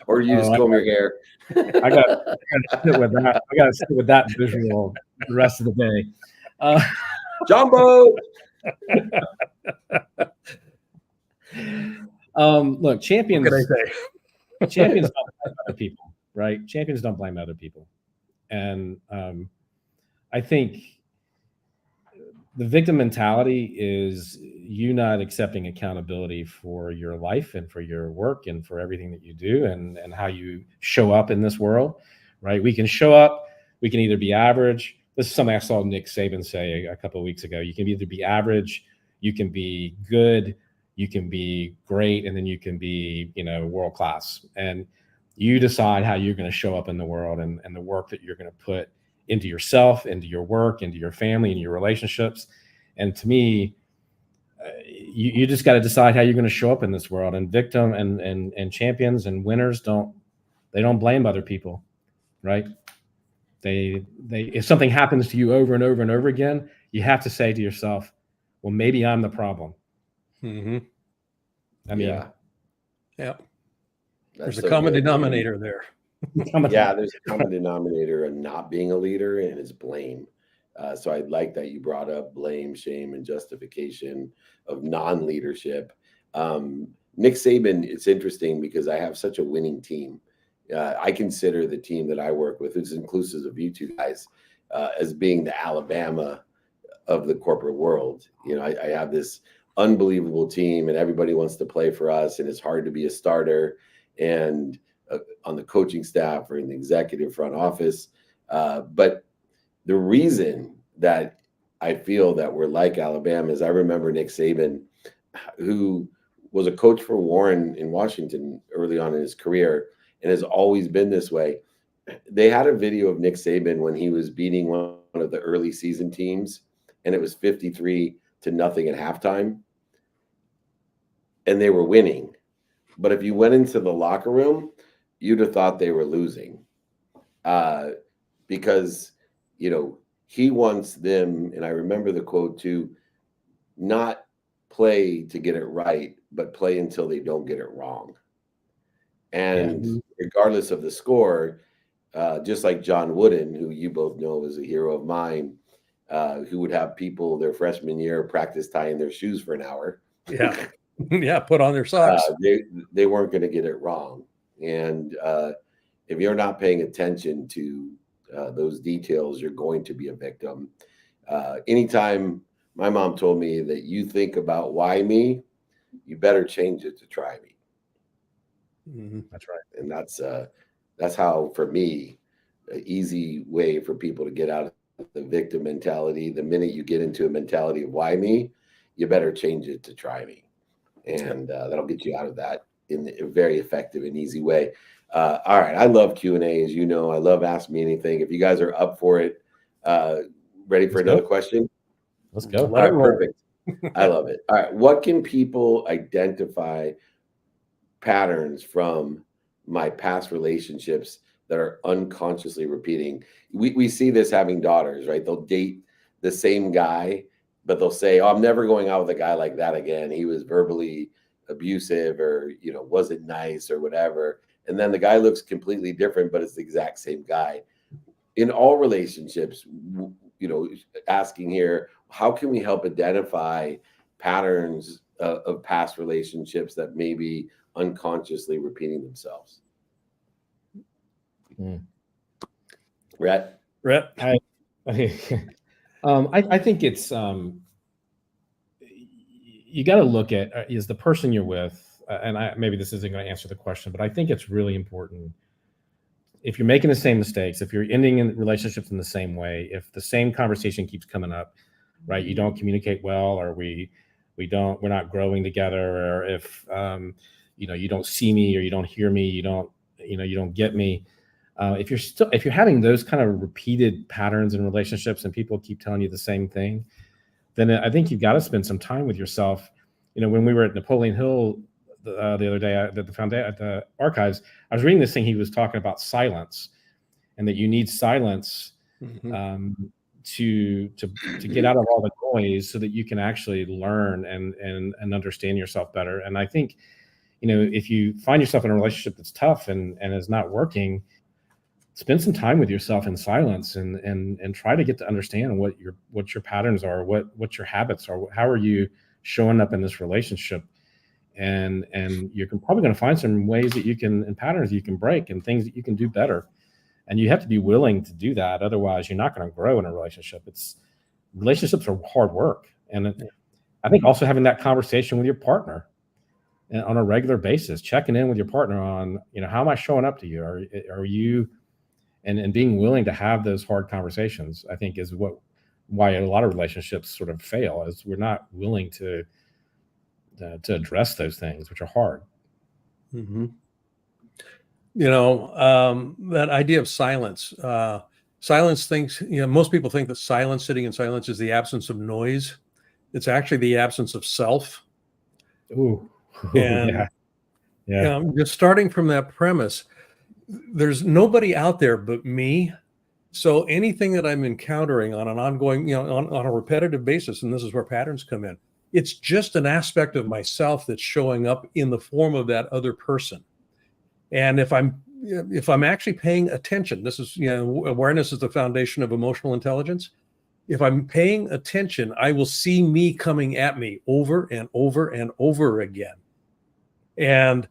Or you just comb your hair. I got to sit with that. I got to sit with that visual the rest of the day. Jumbo. Look, champions. What can I say? Champions don't blame other people, right? Champions don't blame other people, and I think the victim mentality is you not accepting accountability for your life and for your work and for everything that you do and how you show up in this world, right? We can show up. We can either be average. This is something I saw Nick Saban say a couple of weeks ago. You can either be average, you can be good, you can be great, and then you can be, world class. And you decide how you're going to show up in the world and the work that you're going to put into yourself, into your work, into your family, and your relationships. And to me, you just got to decide how you're going to show up in this world. And victim and champions and winners don't blame other people, right? They if something happens to you over and over and over again, you have to say to yourself, well, maybe I'm the problem. Mm-hmm. I mean, yeah. There's That's a so common good. denominator there. Yeah, there's a common denominator in not being a leader, and it's blame. So I like that you brought up blame, shame, and justification of non-leadership. Nick Saban, it's interesting because I have such a winning team. I consider the team that I work with, who's inclusive of you two guys, as being the Alabama of the corporate world. I have this unbelievable team, and everybody wants to play for us, and it's hard to be a starter and on the coaching staff or in the executive front office. But the reason that I feel that we're like Alabama is I remember Nick Saban, who was a coach for Warren in Washington early on in his career and has always been this way. They had a video of Nick Saban when he was beating one of the early season teams, and it was 53-0 at halftime, and they were winning. But if you went into the locker room, you'd have thought they were losing, because, he wants them, and I remember the quote too, not play to get it right, but play until they don't get it wrong. And regardless of the score, just like John Wooden, who you both know is a hero of mine, who would have people their freshman year practice tying their shoes for an hour. Yeah. Yeah. Put on their socks. They weren't going to get it wrong. And if you're not paying attention to those details, you're going to be a victim. Anytime my mom told me that you think about why me, you better change it to try me. Mm-hmm. That's right. And that's how, for me, an easy way for people to get out of the victim mentality. The minute you get into a mentality of why me, you better change it to try me. And that'll get you out of that in a very effective and easy way. All right. I love Q&A, as you know. I love Ask Me Anything. If you guys are up for it, ready for another question? Let's go. All right, perfect. I love it. All right. What can people identify patterns from my past relationships that are unconsciously repeating? We see this having daughters, right? They'll date the same guy, but they'll say, oh, I'm never going out with a guy like that again. He was verbally abusive, or, wasn't nice or whatever. And then the guy looks completely different, but it's the exact same guy. In all relationships, asking here, how can we help identify patterns of past relationships that may be unconsciously repeating themselves? Rhett? I think it's you got to look at is the person you're with, and maybe this isn't going to answer the question, but I think it's really important. If you're making the same mistakes, if you're ending in relationships in the same way, if the same conversation keeps coming up, right? You don't communicate well, or we're not growing together, or if you don't see me, or you don't hear me, you don't get me. If you're having those kind of repeated patterns in relationships and people keep telling you the same thing, then I think you've got to spend some time with yourself. When we were at Napoleon Hill the other day at the archives, I was reading this thing. He was talking about silence, and that you need silence to get out of all the noise so that you can actually learn and understand yourself better. And I think, if you find yourself in a relationship that's tough and is not working, spend some time with yourself in silence and try to get to understand what your patterns are, what your habits are, how are you showing up in this relationship. And you're probably going to find some ways that you can, and patterns you can break, and things that you can do better. And you have to be willing to do that. Otherwise, you're not going to grow in a relationship. Relationships are hard work. And I think also having that conversation with your partner on a regular basis, checking in with your partner on, how am I showing up to you? Are you, and being willing to have those hard conversations, I think is why a lot of relationships sort of fail, is we're not willing to address those things, which are hard. Mm-hmm. That idea of silence. Silence thinks, most people think that silence, sitting in silence, is the absence of noise. It's actually the absence of self. Ooh. And just starting from that premise, there's nobody out there but me. So anything that I'm encountering on an ongoing, on a repetitive basis, and this is where patterns come in, it's just an aspect of myself that's showing up in the form of that other person. And if I'm actually paying attention, this is, awareness is the foundation of emotional intelligence. If I'm paying attention, I will see me coming at me over and over and over again. And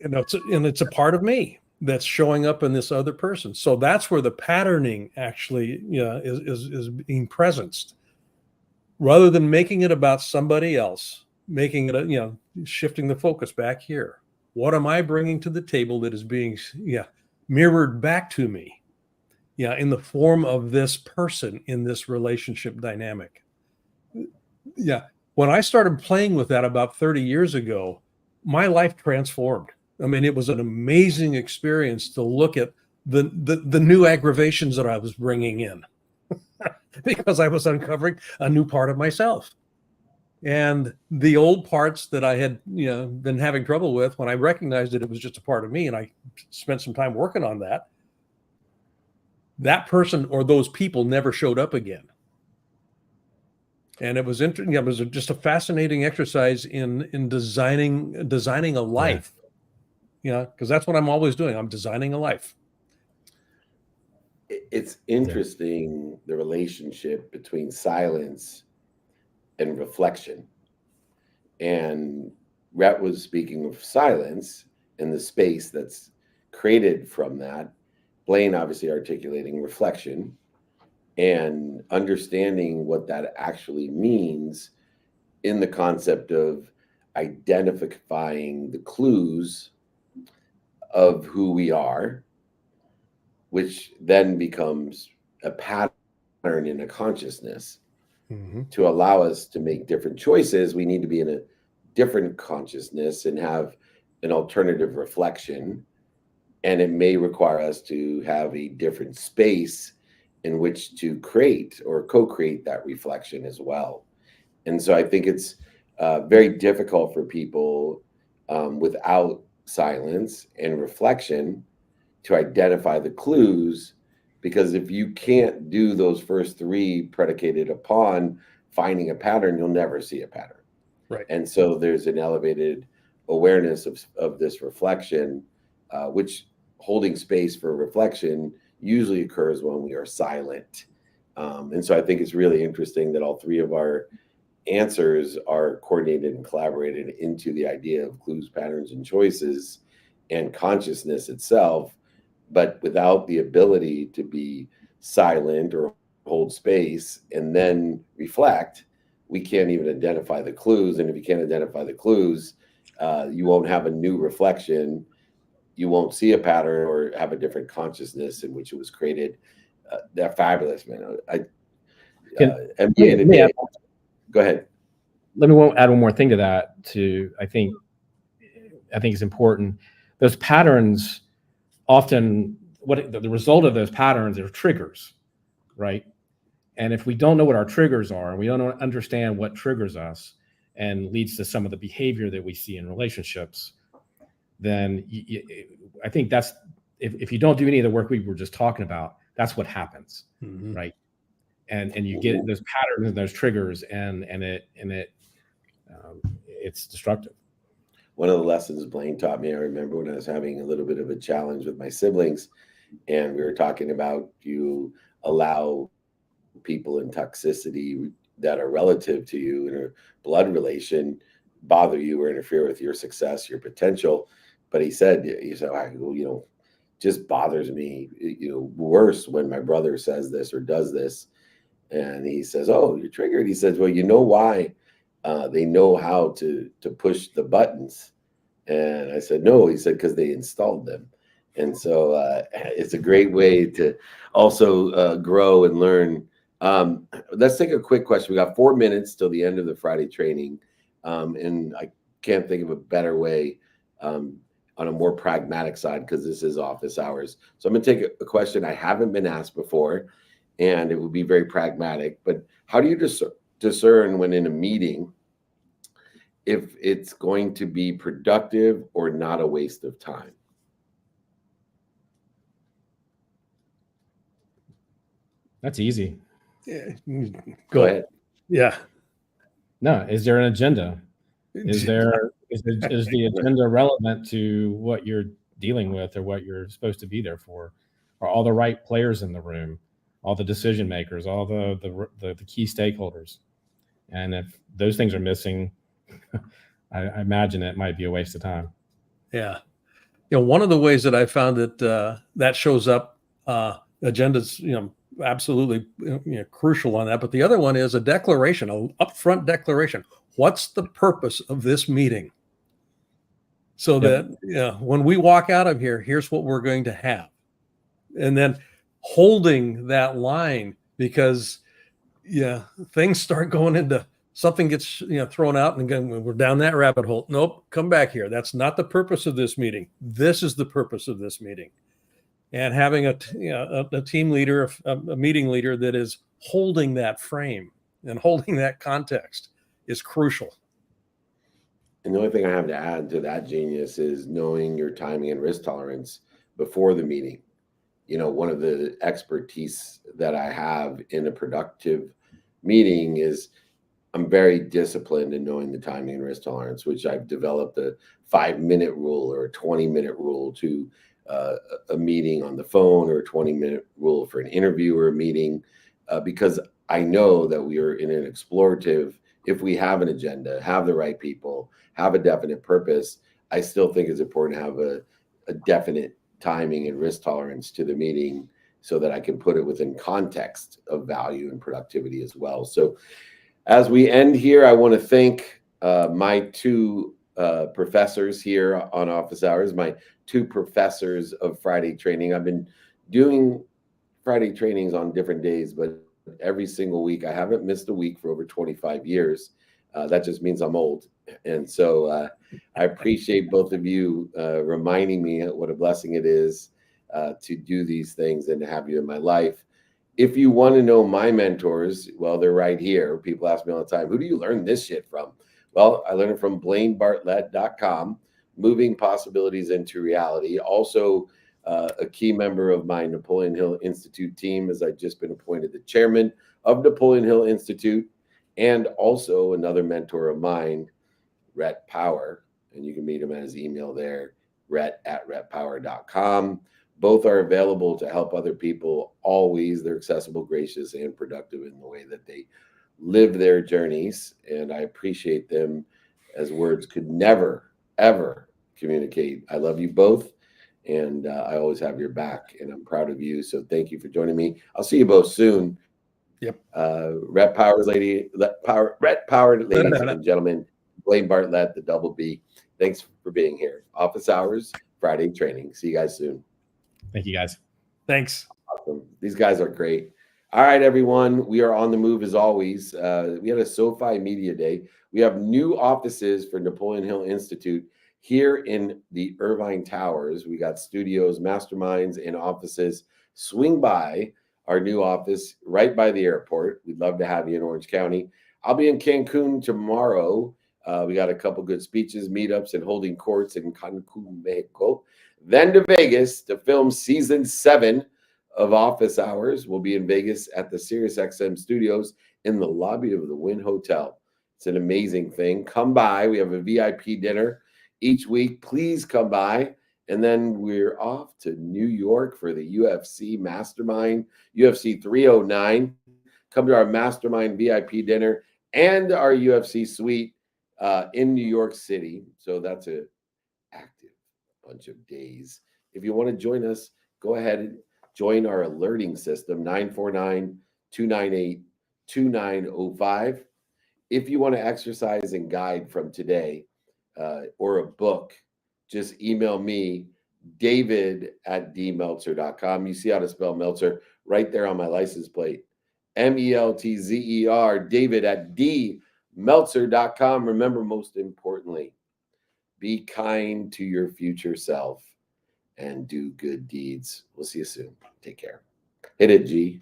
it's a part of me that's showing up in this other person. So that's where the patterning actually is being presenced, rather than making it about somebody else, making it shifting the focus back here. What am I bringing to the table that is being mirrored back to me in the form of this person in this relationship dynamic? When I started playing with that about 30 years ago, my life transformed. I mean, it was an amazing experience to look at the new aggravations that I was bringing in because I was uncovering a new part of myself. And the old parts that I had been having trouble with, when I recognized that it was just a part of me, and I spent some time working on that person or those people never showed up again. And it was interesting. It was just a fascinating exercise in designing a life. Because that's what I'm always doing. I'm designing a life. It's interesting, the relationship between silence and reflection. And Rhett was speaking of silence and the space that's created from that. Blaine obviously articulating reflection and understanding what that actually means in the concept of identifying the clues of who we are, which then becomes a pattern in a consciousness. Mm-hmm. To allow us to make different choices, we need to be in a different consciousness and have an alternative reflection. And it may require us to have a different space in which to create or co-create that reflection as well. And so I think it's very difficult for people without silence and reflection to identify the clues, because if you can't do those first three predicated upon finding a pattern, you'll never see a pattern. Right. And so there's an elevated awareness of this reflection, which holding space for reflection usually occurs when we are silent. And so I think it's really interesting that all three of our answers are coordinated and collaborated into the idea of clues, patterns, and choices and consciousness itself. But without the ability to be silent or hold space and then reflect, we can't even identify the clues. And if you can't identify the clues, you won't have a new reflection. You won't see a pattern or have a different consciousness in which it was created. They're fabulous, man. MBA today. Go ahead. Let me add one more thing to that. I think it's important. Those patterns often, the result of those patterns are triggers, right? And if we don't know what our triggers are, and we don't understand what triggers us and leads to some of the behavior that we see in relationships, then I think that's, if you don't do any of the work we were just talking about, that's what happens, right? and you get those patterns and those triggers, and it's destructive. One of the lessons Blaine taught me, I remember when I was having a little bit of a challenge with my siblings, and we were talking about, you allow people in toxicity that are relative to you in a blood relation bother you or interfere with your success, your potential. But he said, just bothers me, worse when my brother says this or does this. And he says, oh, you're triggered. He says, well, you know why? They know how to push the buttons. And I said, no. He said, because they installed them. And so it's a great way to also grow and learn. Let's take a quick question. We got 4 minutes till the end of the Friday training. And I can't think of a better way on a more pragmatic side, because this is office hours. So I'm going to take a question I haven't been asked before, and it would be very pragmatic. But how do you discern when in a meeting if it's going to be productive or not a waste of time? That's easy. Yeah. Go ahead. Yeah. No, is there an agenda? Is the agenda relevant to what you're dealing with or what you're supposed to be there for? Are all the right players in the room, all the decision makers, all the key stakeholders? And if those things are missing, I imagine it might be a waste of time. Yeah. One of the ways that I found that that shows up, agendas, absolutely crucial on that. But the other one is a declaration, an upfront declaration. What's the purpose of this meeting? So that when we walk out of here, here's what we're going to have. And then holding that line, because things start going into something gets thrown out, and again, we're down that rabbit hole. Nope, come back here. That's not the purpose of this meeting. This is the purpose of this meeting. And having a team leader, a meeting leader that is holding that frame and holding that context is crucial. And the only thing I have to add to that, Genius, is knowing your timing and risk tolerance before the meeting. One of the expertise that I have in a productive meeting is I'm very disciplined in knowing the timing and risk tolerance, which I've developed a 5-minute rule or a 20-minute rule to a meeting on the phone, or a 20-minute rule for an interview or a meeting, because I know that we are in an explorative. If we have an agenda, have the right people, have a definite purpose, I still think it's important to have a definite timing and risk tolerance to the meeting, so that I can put it within context of value and productivity as well. So as we end here, I want to thank my two professors here on Office Hours, my two professors of Friday training. I've been doing Friday trainings on different days, but every single week. I haven't missed a week for over 25 years. That just means I'm old. And so I appreciate both of you reminding me what a blessing it is to do these things and to have you in my life. If you want to know my mentors, well, they're right here. People ask me all the time, who do you learn this shit from? Well, I learned it from BlaineBartlett.com, Moving Possibilities into Reality. Also, a key member of my Napoleon Hill Institute team, as I've just been appointed the chairman of Napoleon Hill Institute, and also another mentor of mine, Rhett Power. And you can meet him at his email there, rhett@rhettpower.com. Both are available to help other people always. They're accessible, gracious, and productive in the way that they live their journeys. And I appreciate them as words could never, ever communicate. I love you both, and I always have your back, and I'm proud of you. So thank you for joining me. I'll see you both soon. Yep. Rhett Power, ladies and gentlemen, Blaine Bartlett, the double B. Thanks for being here. Office Hours, Friday training. See you guys soon. Thank you, guys. Thanks. Awesome. These guys are great. All right, everyone. We are on the move as always. We had a SoFi Media Day. We have new offices for Napoleon Hill Institute here in the Irvine Towers. We got studios, masterminds, and offices. Swing by our new office right by the airport. We'd love to have you in Orange County. I'll be in Cancun tomorrow. We got a couple good speeches, meetups, and holding courts in Cancun, Mexico. Then to Vegas to film season 7 of Office Hours will be in Vegas at the SiriusXM studios in the lobby of the Wynn Hotel. It's an amazing thing. Come by. We have a VIP dinner each week. Please come by. And then we're off to New York for the UFC Mastermind, UFC 309. Come to our Mastermind VIP dinner and our UFC suite in New York City. So that's an active bunch of days. If you want to join us, go ahead and join our alerting system, 949-298-2905. If you want to exercise and guide from today or a book, just email me, david@dmeltzer.com. You see how to spell Meltzer right there on my license plate. Meltzer, david@dmeltzer.com. Remember, most importantly, be kind to your future self and do good deeds. We'll see you soon. Take care. Hit it, G.